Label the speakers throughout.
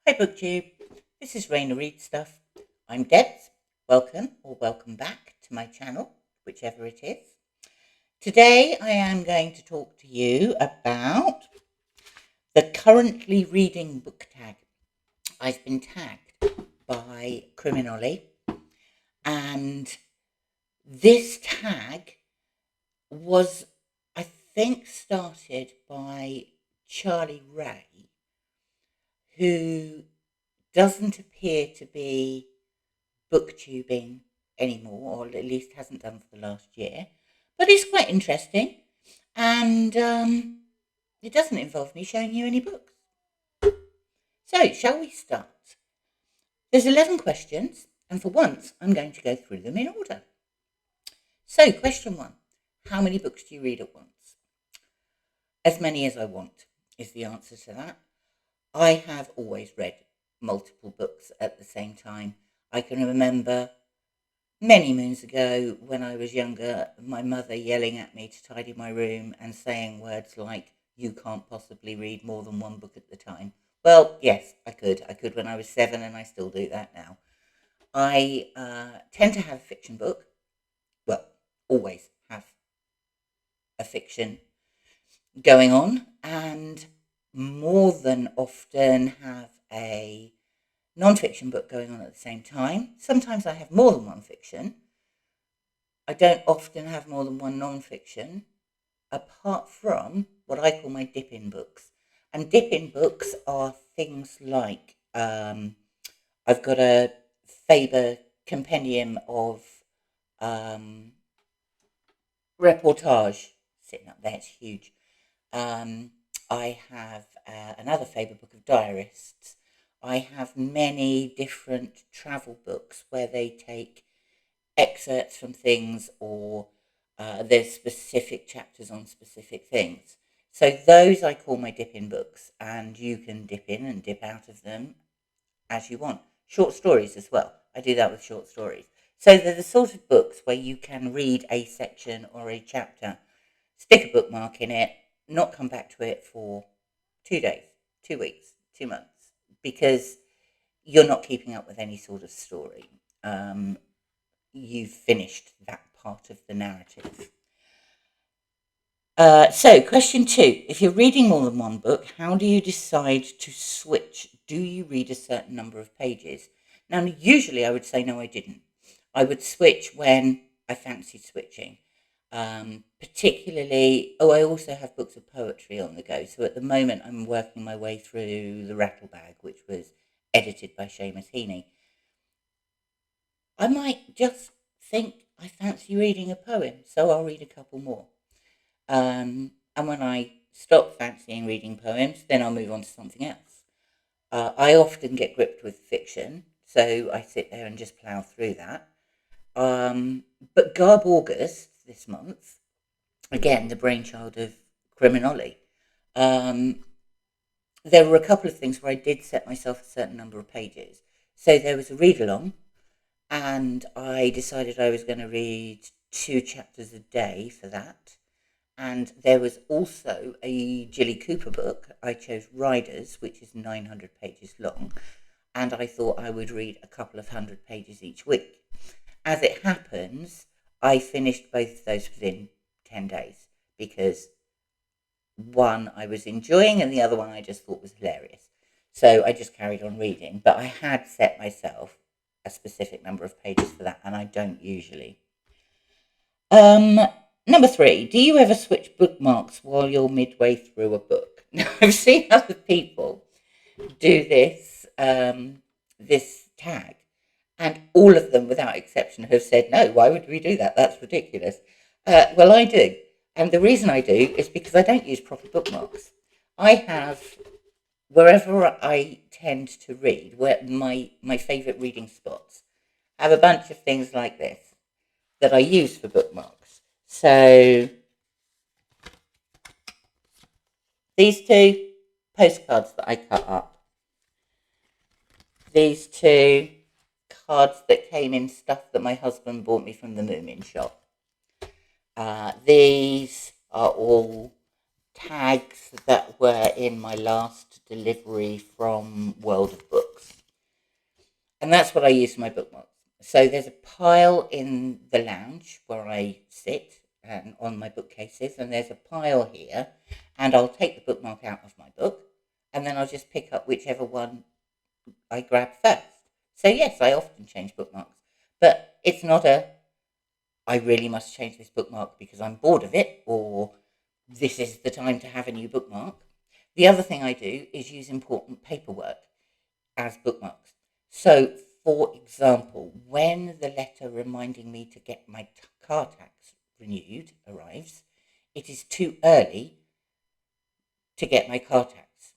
Speaker 1: Hi BookTube, this is Raina Read Stuff. I'm Debs. Welcome or welcome back to my channel, whichever it is. Today I am going to talk to you about the currently reading book tag. I've been tagged by Olly, and this tag was, I think, started by Charlie Ray, who doesn't appear to be booktubing anymore, or at least hasn't done for the last year, but it's quite interesting, and it doesn't involve me showing you any books. So, shall we start? There's 11 questions, and for once, I'm going to go through them in order. So, question 1, how many books do you read at once? As many as I want is the answer to that. I have always read multiple books at the same time. I can remember many moons ago, when I was younger, my mother yelling at me to tidy my room and saying words like, "You can't possibly read more than one book at the time." Well, yes, I could. I could when I was 7, and I still do that now. I tend to have a fiction book. Well, always have a fiction going on, and more than often have a non-fiction book going on at the same time. Sometimes I have more than one fiction. I don't often have more than one non-fiction, apart from what I call my dip-in books. And dip-in books are things like, I've got a Faber compendium of reportage sitting up there, it's huge. I have another Faber book of diarists. I have many different travel books where they take excerpts from things, or there's specific chapters on specific things. So those I call my dip-in books, and you can dip in and dip out of them as you want. Short stories as well. I do that with short stories. So they're the sort of books where you can read a section or a chapter, stick a bookmark in it, not come back to it for 2 days, 2 weeks, 2 months, because you're not keeping up with any sort of story. You've finished that part of the narrative. So, question 2. If you're reading more than one book, how do you decide to switch? Do you read a certain number of pages? Now, usually I would say no, I didn't. I would switch when I fancied switching. Particularly, I also have books of poetry on the go. So at the moment, I'm working my way through The Rattlebag, which was edited by Seamus Heaney. I might just think I fancy reading a poem, so I'll read a couple more. And when I stop fancying reading poems, then I'll move on to something else. I often get gripped with fiction, so I sit there and just plough through that. But garbaugust this month, again, the brainchild of Olly, there were a couple of things where I did set myself a certain number of pages. So there was a read-along, and I decided I was going to read 2 chapters a day for that. And there was also a Jilly Cooper book. I chose Riders, which is 900 pages long, and I thought I would read a couple of 100 pages each week. As it happens, I finished both of those within 10 days, because one I was enjoying and the other one I just thought was hilarious. So I just carried on reading, but I had set myself a specific number of pages for that, and I don't usually. Number 3, do you ever switch bookmarks while you're midway through a book? Now, I've seen other people do this, this tag, and all of them, without exception, have said, no, why would we do that? That's ridiculous. Well, I do. And the reason I do is because I don't use proper bookmarks. I have, wherever I tend to read, where my favourite reading spots, have a bunch of things like this that I use for bookmarks. So these 2 postcards that I cut up, these 2 cards that came in stuff that my husband bought me from the Moomin shop. These are all tags that were in my last delivery from World of Books. And that's what I use for my bookmarks. So there's a pile in the lounge where I sit and on my bookcases, and there's a pile here, and I'll take the bookmark out of my book, and then I'll just pick up whichever one I grab first. So yes, I often change bookmarks, but it's not I really must change this bookmark because I'm bored of it, or this is the time to have a new bookmark. The other thing I do is use important paperwork as bookmarks. So, for example, when the letter reminding me to get my car tax renewed arrives, it is too early to get my car tax.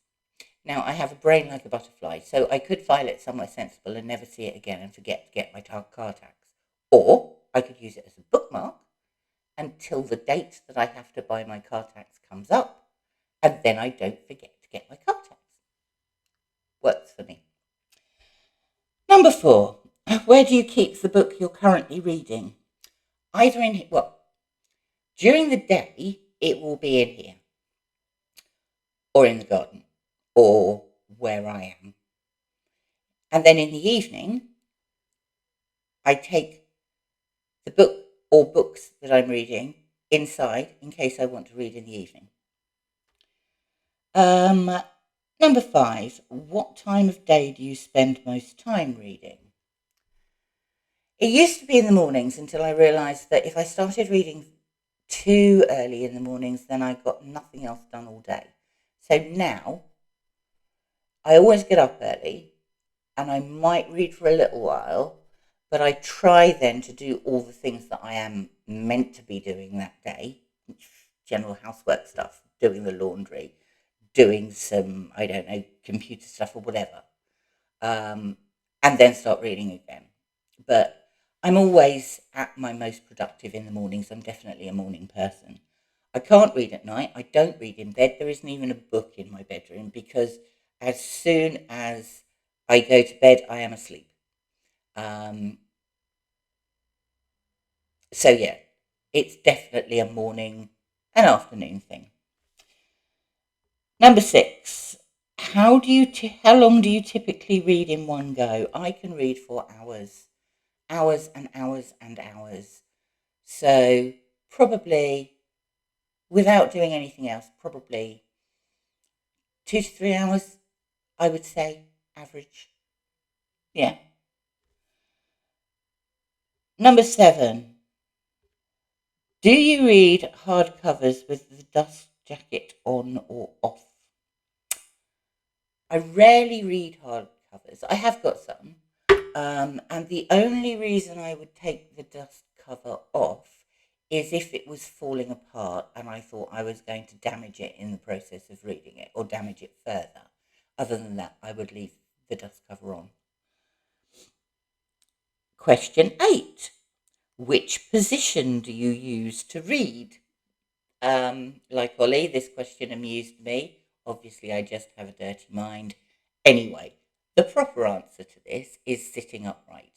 Speaker 1: Now, I have a brain like a butterfly, so I could file it somewhere sensible and never see it again and forget to get my car tax. Or I could use it as a bookmark until the date that I have to buy my car tax comes up, and then I don't forget to get my car tax. Works for me. Number 4, where do you keep the book you're currently reading? Either during the day, it will be in here, or in the garden, or where I am. And then in the evening, I take the book or books that I'm reading inside in case I want to read in the evening. Number 5, what time of day do you spend most time reading? It used to be in the mornings until I realised that if I started reading too early in the mornings, then I got nothing else done all day. So now, I always get up early, and I might read for a little while, but I try then to do all the things that I am meant to be doing that day, general housework stuff, doing the laundry, doing some, I don't know, computer stuff or whatever, and then start reading again. But I'm always at my most productive in the mornings. I'm definitely a morning person. I can't read at night. I don't read in bed. There isn't even a book in my bedroom because as soon as I go to bed, I am asleep. So yeah, it's definitely a morning and afternoon thing. Number 6, how long do you typically read in one go? I can read for hours and hours and hours. So probably, without doing anything else, probably 2 to 3 hours, I would say, average. Yeah. Number 7, do you read hardcovers with the dust jacket on or off? I rarely read hardcovers. I have got some. And the only reason I would take the dust cover off is if it was falling apart and I thought I was going to damage it in the process of reading it or damage it further. Other than that, I would leave the dust cover on. Question 8. Which position do you use to read? Like Olly, this question amused me. Obviously, I just have a dirty mind. Anyway, the proper answer to this is sitting upright.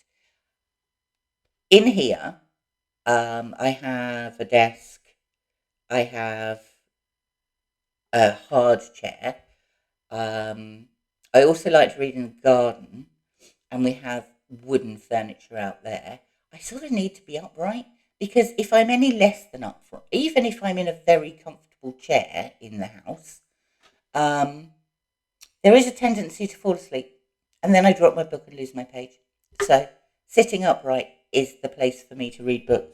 Speaker 1: In here, I have a desk. I have a hard chair. I also like to read in the garden, and we have wooden furniture out there. I sort of need to be upright because if I'm any less than upright, even if I'm in a very comfortable chair in the house, there is a tendency to fall asleep, and then I drop my book and lose my page. So sitting upright is the place for me to read books.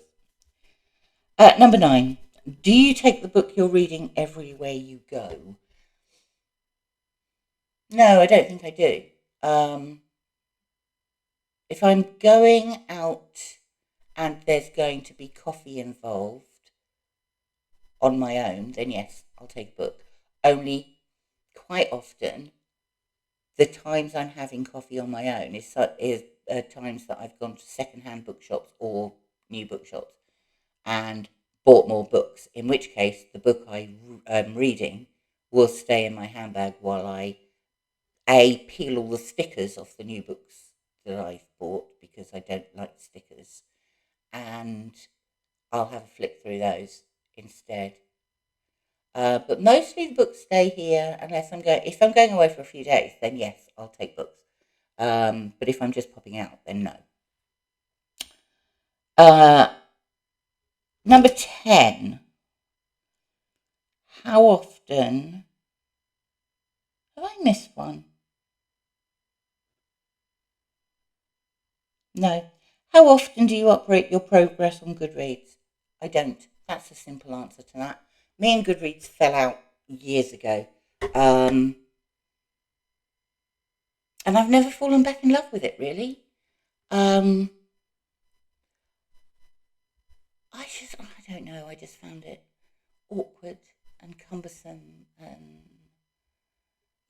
Speaker 1: Number 9, do you take the book you're reading everywhere you go? No, I don't think I do. If I'm going out and there's going to be coffee involved on my own, then yes, I'll take a book. Only quite often, the times I'm having coffee on my own is times that I've gone to second-hand bookshops or new bookshops and bought more books, in which case the book I'm reading will stay in my handbag while I peel all the stickers off the new books that I've bought because I don't like stickers, and I'll have a flick through those instead. But mostly the books stay here unless if I'm going away for a few days, then yes, I'll take books. But if I'm just popping out, then no. Number 10. How often have I missed one? No. How often do you operate your progress on GoodReads? I don't. That's a simple answer to that. Me and GoodReads fell out years ago. And I've never fallen back in love with it, really. I don't know. I just found it awkward and cumbersome, and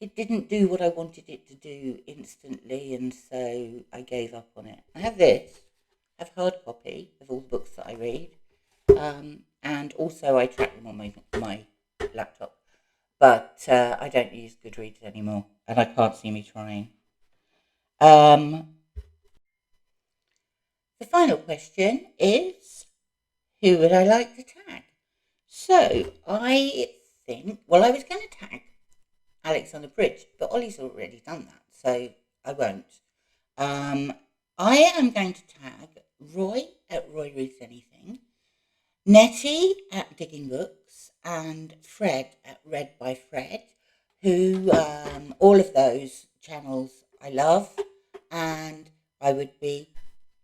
Speaker 1: it didn't do what I wanted it to do instantly, and so I gave up on it. I have this. I have hard copy of all the books that I read, and also I track them on my laptop. But I don't use GoodReads anymore, and I can't see me trying. The final question is, who would I like to tag? So I think, well, I was going to tag Alex on the bridge, but Ollie's already done that, so I won't. I am going to tag Roy at Roy Reads Anything, Nettie at Digging Books, and Fred at Read by Fred, who all of those channels I love, and I would be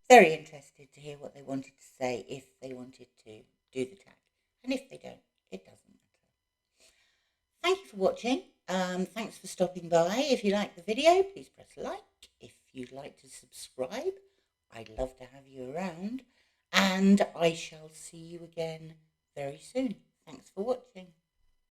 Speaker 1: very interested to hear what they wanted to say if they wanted to do the tag. And if they don't, it doesn't matter. Thank you for watching. Thanks for stopping by. If you like the video, please press like. If you'd like to subscribe, I'd love to have you around. And I shall see you again very soon. Thanks for watching.